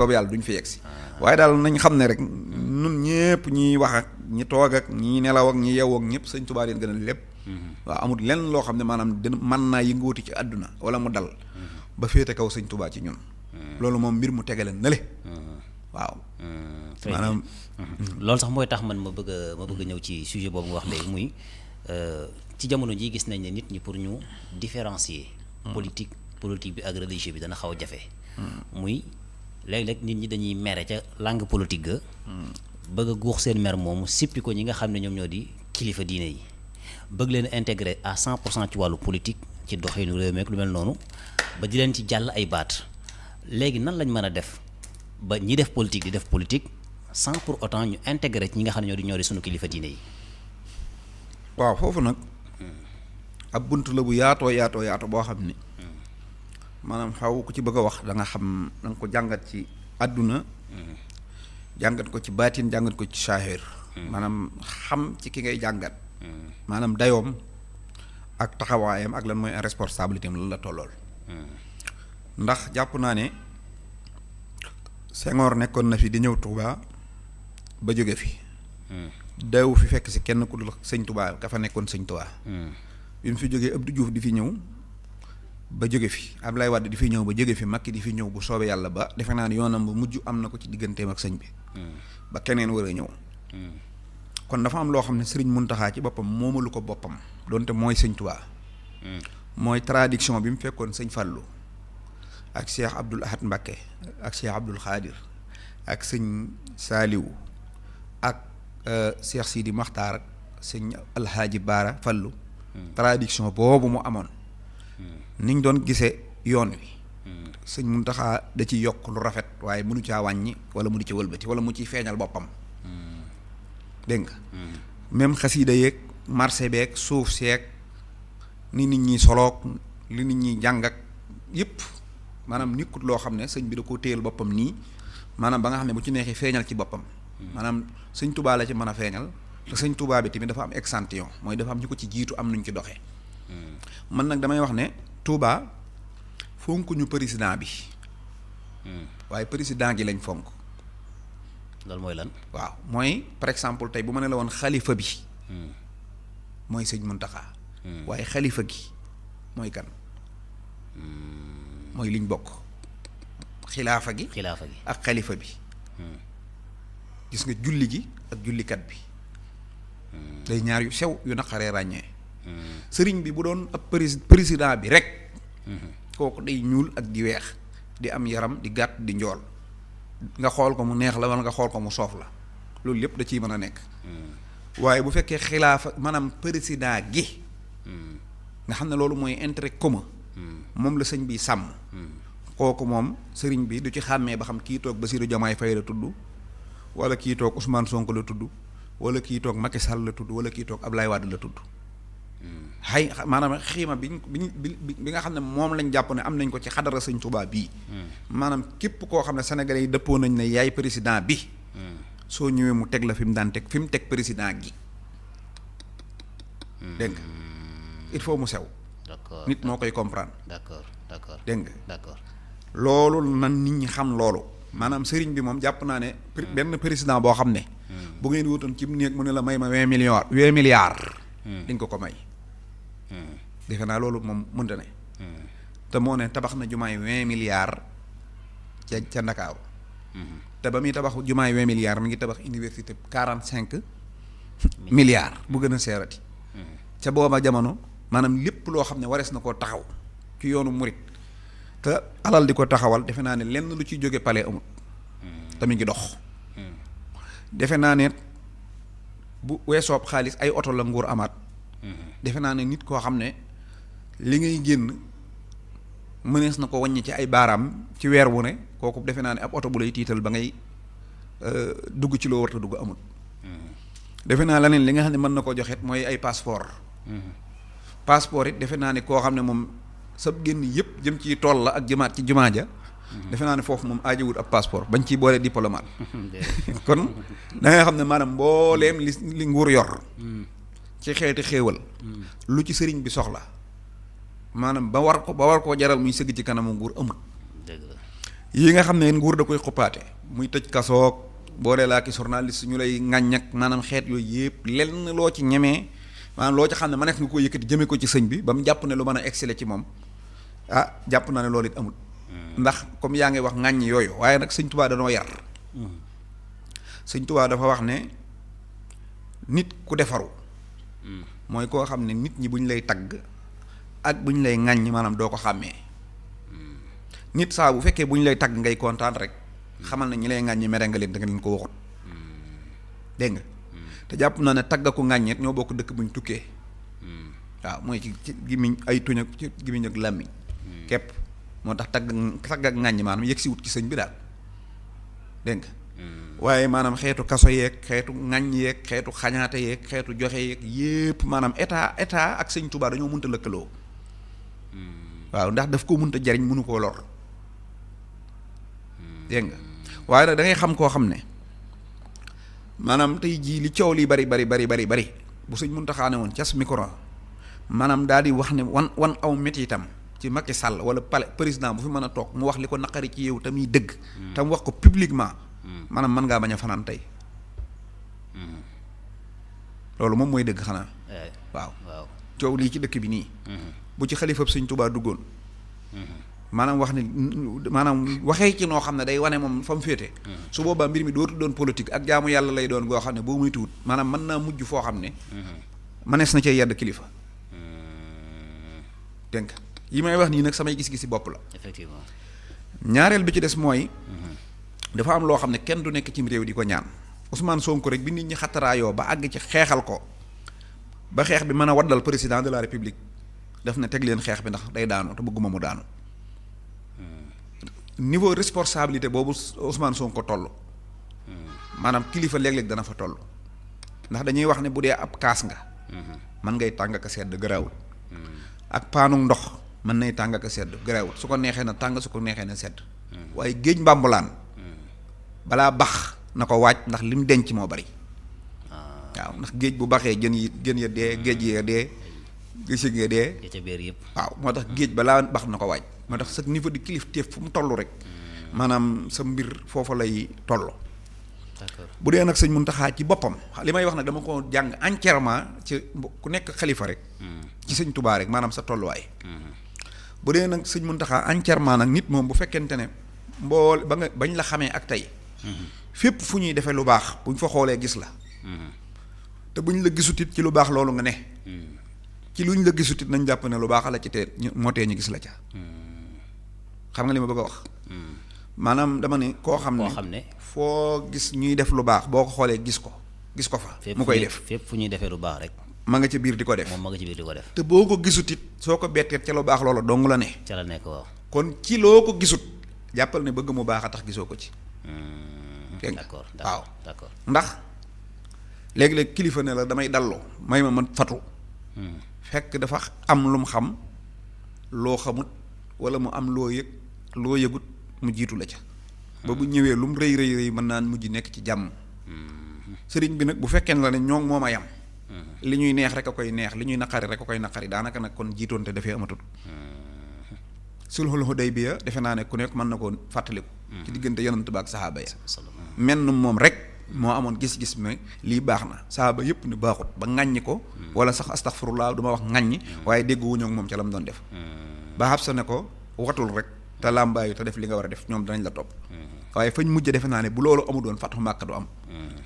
boobu yàlla duñ fi yegg si waaye daal nañ xam ne rek nun ñëpp ñiy wax ak ñi toog ak ñi nelaw ak ñi yeewoo ak ñëpp sëñ Tuubaa leen gën a lépp waaw amul lenn loo xam ne maanaam dina mën naa yënguwuti ci àdduna wala mu dal ba féete kaw sëñ Tuubaa ci ñun loolu moom mbir mu tegale na le waaw maanaam loolu sax mooy tax man ma bëgg a ñëw ci sujet boobu nga wax léegi muy ci jamono ji gis nañ ne nit ñi pour ñu différencier politique bi ak religieux bi dana xaw a jafe muy léeg-léeg nit ñi dañuy mere ca langue politique ga bëgg a guux seen mer moomu sippi ko ñi nga xam ne ñoom ñoo di kilifa diine yi bëgg leen intégrer à 100% ci wàllu politique ci doxinu réew mi ak lu mel noonu ba di leen ci jàll ay baat léegi nan lañ mën a def ba ñi def politique di def politique sans pour autant ñu intégrer ci ñi nga xam ne ñoo di sunu kilifa diine yi. waaw foofu nag ab bunt la bu yaatoo boo xam ni maanaam xaw ku ci bëgg a wax da nga xam da nga ko jàngat ci àdduna jàngat ko ci baatin jàngat ko ci saahir maanaam xam ci ki ngay jàngat maanaam dayoom ak taxawaayam ak lan mooy responsabilité am lan la tollool ndax jàpp naa ne Senghor nekkoon na fi di ñëw Touba ba jóge fi daw fi fekk si kenn ku dul sëñ Touba ka fa nekkoon sëñ Touba bi mu fi jógee Abdou Diouf di fi ñëw ba jóge fi Ablaye Wade di fi ñëw ba jóge fi Macky di fi ñëw bu soobee yàlla ba defe naa ne yoonam bu mujj am na ko ci digganteem ak sëñ bi ba keneen war a ñëw kon dafa am loo xam ne Sëriñ Muntaxaa ci boppam moomalu ko boppam donte mooy sëñ Touba mooy traduction bi mu fekkoon sëñ Fallou ak Cheikh Abdoul Ahad Mbacké ak Cheikh Abdoul Khadir ak sëñ Saliou ak Cheikh Sidi Makhtar ak sëñ Alhaaji Baara Fallou traduction boobu mu amoon niñ doon gisee yoon wi sëñ Muntaxa da ci yokk lu rafet waaye mënu caa wàññi wala mënu ci wëlbati wala mu ciy feeñal boppam dégg nga même xasiida yeeg marché beeg suuf seeg ni nit ñi soloog li nit ñi jàng ak yëpp maanaam nikkut loo xam ne sëñ bi da koo téyel boppam nii maanaam ba nga xam ne bu ci neexee feeñal ci boppam maanaam sëñ Touba la ci mën a feeñal te sëñ Touba bi tamit dafa am échantillon mooy dafa am ñu ko ci jiitu am nuñ ci doxee man nag damay wax ne Touba fonk ñu président bi waaye président gi lañ fonk loolu mooy lan waaw mooy par exemple tey bu ma ne la woon xalifa bi mooy sëñ Muntaxa waaye xalifa gi mooy kan mooy liñ bokk xilaafa gi ak xalifa bi gis nga julli gi ak jullikat bi day ñaar yu sew yu naqaree ràññee sëriñ bi bu doon ab président bi rek kooku day ñuul ak di weex di am yaram di gàtt di njool nga xool ko mu neex la wala nga xool ko mu soof la loolu lépp da ciy mën a nekk waaye bu fekkee xilaafa maanaam président gi nga xam ne loolu mooy intérêt commun moom la sëñ bi sàmm kooku moom sëriñ bi du ci xàmmee ba xam kii toog Bassirou Diomaye Faye la tudd wala kii toog Ousmane Sonko la tudd wala kii toog Macky Sall la tudd wala kii toog Ablaye Wade la tudd xay maanaam xiima bi nga xam ne moom lañ jàpp ne am nañ ko ci xadara sëñ Touba bii maanaam képp koo xam ne sénégalais yi dëppoo nañ ne yaay président bi soo ñëwee mu teg la fi mu daan teg fi mu teg président gi dégg nga il faut mu sew d'accord nit moo koy comprendre d'accord dégg nga d'accord loolu nan nit ñi xam loolu maanaam sëriñ bi moom jàpp naa ne benn président boo xam ne bu ngeen wutoon ci néeg mu ne la may ma 20 milliards dañ ko may defe naa loolu moom mënta ne te moo ne tabax na jumaay 20 milliards ca Ndakaaru te ba muy tabax jumaay 20 milliards mi ngi tabax université 45 milliards bu gën a seerati ca booba jamono maanaam lépp loo xam ne warees na koo taxaw ci yoonu murit te alal di ko taxawal defe naa ne lenn lu ci jóge palais amut te mi ngi dox defe naa ne bu weesoob xaalis ay oto la nguur amaat defe naa ne nit koo xam ne li ngay génn mënees na ko wàññi ci ay baaraam ci weer wu ne kooku defe naa ne ab oto bu lay tiital ba ngay dugg ci loo warta dugg amut defe naa leneen li nga xam ne mën na ko joxet mooy ay passeport it defe naa ne koo xam ne moom sab génn yëpp jëm ci tool la ak jëmaat ci jumaa ja defe naa ne foofu moom aajowut ab passeport bañ ciy boole diplomate kon da nga xam ne maanaam mbooleem li nguur yor ci xeeti xéewal lu ci sëriñ bi soxla maanaam ba war koo jaral muy sëgg ci kanamu nguur amut yi nga xam ne nguur da koy xuppaate muy tëj kasoog boo dee laa ki journaliste ñu lay ŋàññ ak maanaam xeet yooyu yëpp lenn loo ci ñemee maanaam loo ci xam ne ma nekk nga ko yëkkati jëmee ko ci sëñ bi ba mu jàpp ne lu mën a exceller ci moom jàpp naa ne loolu it amul. ndax comme yaa ngi wax ŋàññ yooyu waaye nag sëñ Tuubaa danoo yar. sëñ Tuubaa dafa wax ne nit ku defaru mooy koo xam ne nit ñi bu ñu lay tagg ak bu ñu lay ŋàññ maanaam doo ko xàmmee. nit saa bu fekkee bu ñu lay tagg ngay kontaan rek xamal na ñi lay ŋàññi mere nga leen da nga leen ko waxut dégg nga te jàpp naa ne tagg ko ŋàññeet ñoo bokk dëkk bu ñu tukkee waaw mooy ci gimiñ ay tuñ ak ci gimiñ ak làmmiñ képp moo tax tagg ak ŋàññi maanaam yegg si wut ci sëñ bi daal dégg nga waaye maanaam xeetu kaso yeeg xeetu ŋàññ yeeg xeetu xañaate yeeg xeetu joxe yeeg yépp maanaam état ak sëñ Tuubaa dañoo mënta lëkkaloo waaw ndax daf ko mënta jariñ mënu koo lor dégg nga waaye nag da ngay xam koo xam ne maanaam tey jii li coow li bari bu sëñ Muntaxa ne woon cas micro maanaam daal di wax ne wan aw métti itam ci Macky Sall wala président bu fi mën a toog mu wax li ko naqari ci yow tamuy dëgg tam wax ko publiquement maanaam mën ngaa bañ a fanaan tey loolu moom mooy dëgg xanaa waaw coow lii ci dëkk bi nii bu ci xalifab sëñ Tuubaa duggoon maanaam wax ne maanaam waxee ci noo xam ne day wane moom fa mu féete su boobaa mbir mi dootu doon politique ak jaamu yàlla lay doon goo xam ne boo muy tuut maanaam mën naa mujj foo xam ne mënees na cee yedd kilifa dégg nga yi may wax nii nag samay gis-gisi bopp la effectivement ñaareel bi ci des mooy dafa am loo xam ne kenn du nekk cim réew di ko ñaan Ousmane Sonko rek bi nit ñi xataraayoo ba àgg ci xeexal ko ba xeex bi mën a waddal président de la république daf ne teg leen xeex bi ndax day daanu te bëgguma mu daanu niveau responsabilité boobu Ousmane Sonko toll maanaam kilifa léeg-léeg dana fa toll ndax dañuy wax ne bu dee ab kaas nga mën ngay tàng ak sedd garaawul ak paanu ndox mën nay tàng ak sedd garaawul su ko neexee na tàng su ko neexee na sedd waaye géej mbambulaan balaa bax na ko waaj ndax lim denc moo bari waaw ndax géej bu baxee jën ya dee géej ya dee gësig ya dee ca biir yëpp waaw moo tax géej balaa bax na ko waaj moo tax sa niveau de kilifteef fu mu toll rek maanaam sa mbir foofa lay toll d'accord bu dee nag sëñ Muntaxa ci boppam li may wax nag dama ko jàng entièrement ci ku nekk xalifa rek ci sëñ Tubaa rek maanaam sa tolluwaay bu dee nag sëñ Muntaxa entièrement nag nit moom bu fekkente ne mbool ba nga bañ la xamee ak tey fépp fu ñuy defee lu baax buñ fa xoolee gis la te buñ la gisutit ci lu baax loolu nga ne ci luñ la gisutit nañ jàpp ne lu baax la ci te moo tee ñu gis la ca xam nga li ma bëgg a wax maanaam dama ne koo xam ne foo gis ñuy def lu baax boo ko xoolee gis ko fa mu koy def fépp fu ñuy defee lu baax rek ma nga ca biir di ko def moom ma nga ci biir di ko def te boo ko gisutit soo ko betteet ca lu baax loola dong la ne ca la nekk waaw kon ci loo ko gisut jàppal ne bëgg mu baax a tax gisoo ko ci d'accord waaw d'accord ndax léegi-léeg kilifa ne la damay dalloo may ma fatu fekk dafa am lu mu xam loo xamut wala mu am loo yëgut mu jiitu la ca ba bu ñëwee lu mu rëy mën naan mujj nekk ci jàmm sëriñ bi nag bu fekkee ne la ne ñoo moom a yam li ñuy neex rek a koy neex li ñuy naqari rek a koy naqari daanaka nag kon jiitoonte dafee amatul sulhul Hudaybiya defe naa ne ku nekk mën na koo fàttaliku ci diggante yonent ba ak saxaaba ya menn moom rek moo amoon gis-gis ne lii baax na saxaaba yëpp ne baaxut ba ŋàññi ko wala sax astaghfirullah du ma wax ŋàññi waaye dégg wuñu ak moom ca la mu doon def ba Hafsa ne ko watul rek te làmbaayu te def li nga war a def ñoom danañ la topp waaye fañ mujj defe naa ne bu loolu amu doon Fathu Makka du am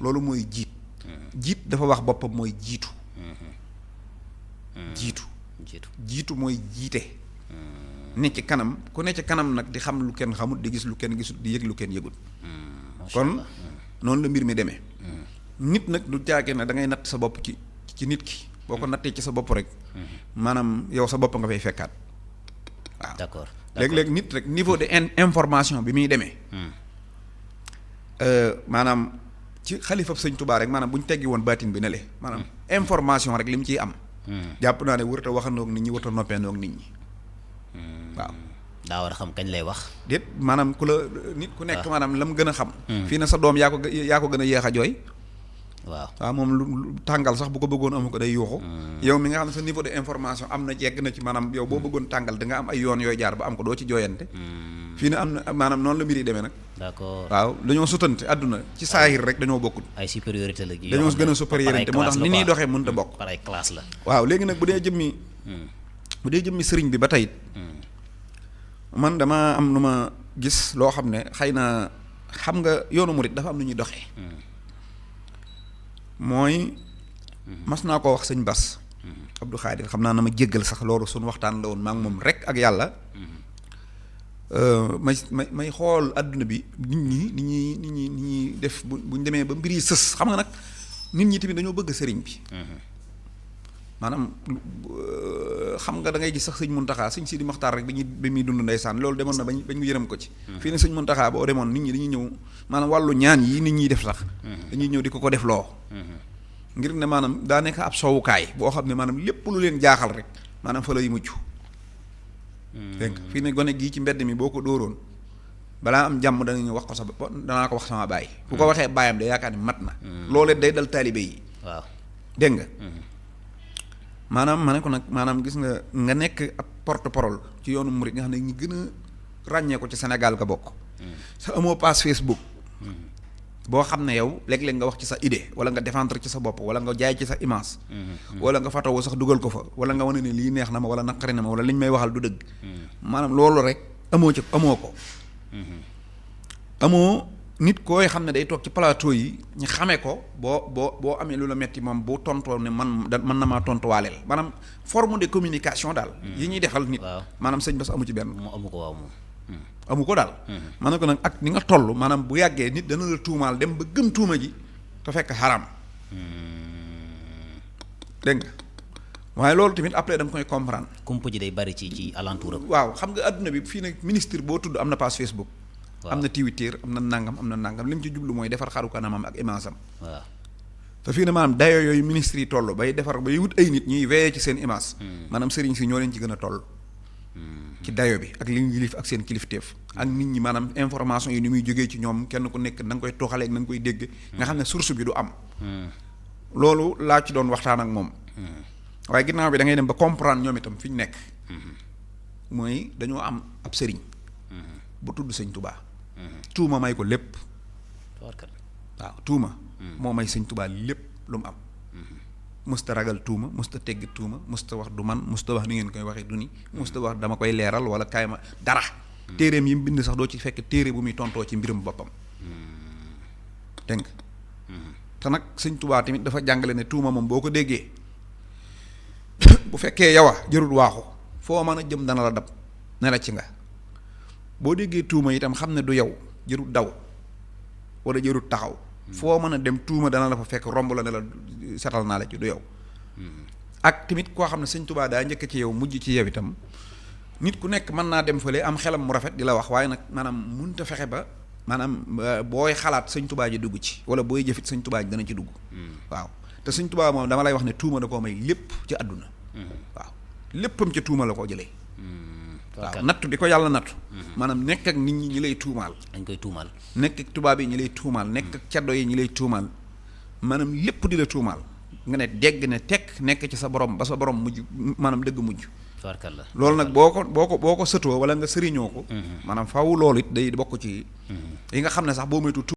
loolu mooy jiit dafa wax boppam mooy jiitu mooy jiite ne ci kanam ku ne ci kanam nag di xam lu kenn xamut di gis lu kenn gisut di yëg lu kenn yëgut kon noonu la mbir mi demee nit nag du jaage ne da ngay natt sa bopp ci nit ki boo ko nattee ci sa bopp rek maanaam yow sa bopp nga fay fekkaat waaw d'accord léeg-léeg nit rek niveau de information bi muy demee maanaam ci xalifab sëñ Tubaa rek maanaam bu ñu teggi woon baatin bi ne le maanaam information rek li mu ciy am jàpp naa ne wërta waxandoog nit ñi wërta noppeendoog nit ñi waaw daa war a xam kañ lay wax déet maanaam ku la nit ku nekk maanaam la mu gën a xam fii na sa doom yaa ko gën a yéex a jooy waaw moom lu tàngal sax bu ko bëggoon amu ko day yuuxu yow mi nga xam ne sa niveau de information am na yegg na ci maanaam yow boo bëggoon tàngal da nga am ay yoon yooy jaar ba am ko doo ci jooyante fii ne am na maanaam noonu la mbir yi demee nag. d'accord waaw dañoo sutante àdduna ci saahir rek dañoo bokkul. ay supériorité la dañoo gën a supériorité moo tax ni ñuy doxee mënut a bokk. par ay classe la. waaw léegi nag bu dee jëmmi sëriñ bi ba tey man dama am lu ma gis loo xam ne xëy na xam nga yoonu murit dafa am lu ñuy doxee. mooy mas naa ko wax sëñ Bass Abdou Khadir xam naa na ma jéggal sax loolu suñu waxtaan la woon maa ngi moom rek ak yàlla. may xool àdduna bi nit ñi def buñ demee ba mbir yi sës xam nga nag nit ñi tamit dañoo bëgg sëriñ bi. maanaam xam nga da ngay gis sax sëñ Muntaxa sëñ Sidi Maxtaar rek bi muy dund ndeysaan loolu demoon na bañ mu yërëm ko ci. fii ne sëñ Muntaxa boo demoon nit ñi dañuy ñëw maanaam wàllu ñaan yi nit ñiy def sax. dañuy ñëw di ko def loo. ngir ne maanaam daa nekk ab sowukaay boo xam ne maanaam lépp lu leen jaaxal rek maanaam fa lay mucc. dégg nga fii ne gone gii ci mbedd mi boo ko dóoroon balaa am jàmm dana ñu wax ko danaa ko wax sama baay. bu ko waxee baayam de yaakaar ni mat na. loolee day dal taalibe yi. waaw dégg nga. maanaam ma ne ko nag maanaam gis nga nekk ab porte-parole ci yoonu murid nga xam ne ñi gën a ràññee ko ci Sénégal nga bokk. sa amoo page Facebook. boo xam ne yow léeg-léeg nga wax ci sa idée wala nga défendre ci sa bopp wala nga jaay ci sa image. wala nga fatawoo sax dugal ko fa wala nga wane ne lii neex na ma wala naqari na ma wala liñ may waxal du dëgg. maanaam loolu rek amoo ko. amoo nit koy xam ne day toog ci plateau yi ñu xamee ko boo amee lu la metti moom bu tontoo ne man na maa tontuwaaleel maanaam forme de communication daal. yi ñuy defal nit. maanaam sëñ Bass amu ci benn. amu ko waaw moom. amu ko daal. ma ne ko nag ak ni nga toll maanaam bu yàggee nit dana la tuumaal dem ba gëm tuuma ji te fekk xaram. dégg nga waaye loolu tamit après da nga koy comprendre. kumpa ji day bari ci alentour am. waaw xam nga adduna bi fii nag ministre boo tudd am na page Facebook. am na Twitter am na nangam li mu ci jublu mooy defar xaru kanamam ak image am. waaw te fii ne maanaam dayoo yooyu ministre yi toll bay defar bay wut ay nit ñuy veillé ci seen image. maanaam sëriñ si ñoo leen ci gën a toll. ci dayo bi ak li ñu yilif ak seen kilifteef ak nit ñi maanaam information yi ni muy jógee ci ñoom kenn ku nekk na nga koy toxalee na nga koy dégg nga xam ne source bi du am. loolu laa ci doon waxtaan ak moom. waaye ginnaaw bi da ngay dem ba comprendre ñoom itam fi ñu nekk. mooy dañoo am ab sëriñ. bu tudd sëñ Touba. tuuma may ko lépp. waaw tuuma. moo may sëñ Touba lépp lu mu am. musta ragal tuuma musta tegg tuuma musta wax du man musta wax ni ngeen koy waxee du ni musta wax dama koy leeral wala kaay ma dara. téereem yi mu bind sax doo ci fekk téere bu muy tontoo ci mbirum boppam. dégg nga. te nag sëñ Touba tamit dafa jàngale ne tuuma moom boo ko déggee bu fekkee yow a jërul waaxu foo mën a jëm dana la dab ne la ci nga. boo déggee tuuma itam xam ne du yow jërul daw wala jërul taxaw. foo mën a dem tuuma dana la fa fekk romb la ne la setal naa la ci du yow. ak tamit koo xam ne sëñ Touba daa njëkk ci yow mujj ci yow itam nit ku nekk mën naa dem fële am xelam mu rafet di la wax waaye nag maanaam mënut a fexe ba maanaam booy xalaat sëñ Touba ji dugg ci wala booy jëfit sëñ Touba ji dana ci dugg. waaw te sëñ Touba moom dama lay wax ne tuuma da koo may lépp ci àdduna. waaw léppam ca tuuma la koo jëlee. waaw nattu di ko yàlla nattu. maanaam nekk ak nit ñi ñi lay tuumaal. dañ koy tuumaal. nekk ak tubaab yi ñi lay tuumaal nekk ak caddo yi ñi lay tuumaal maanaam lépp di la tuumaal nga ne dégg ne tekk nekk ci sa borom ba sa borom mujj maanaam dëgg mujj. loolu nag boo ko sëtoo wala nga sëriñoo ko. maanaam faaw loolu it day bokk ci. yi nga xam ne sax boo moytu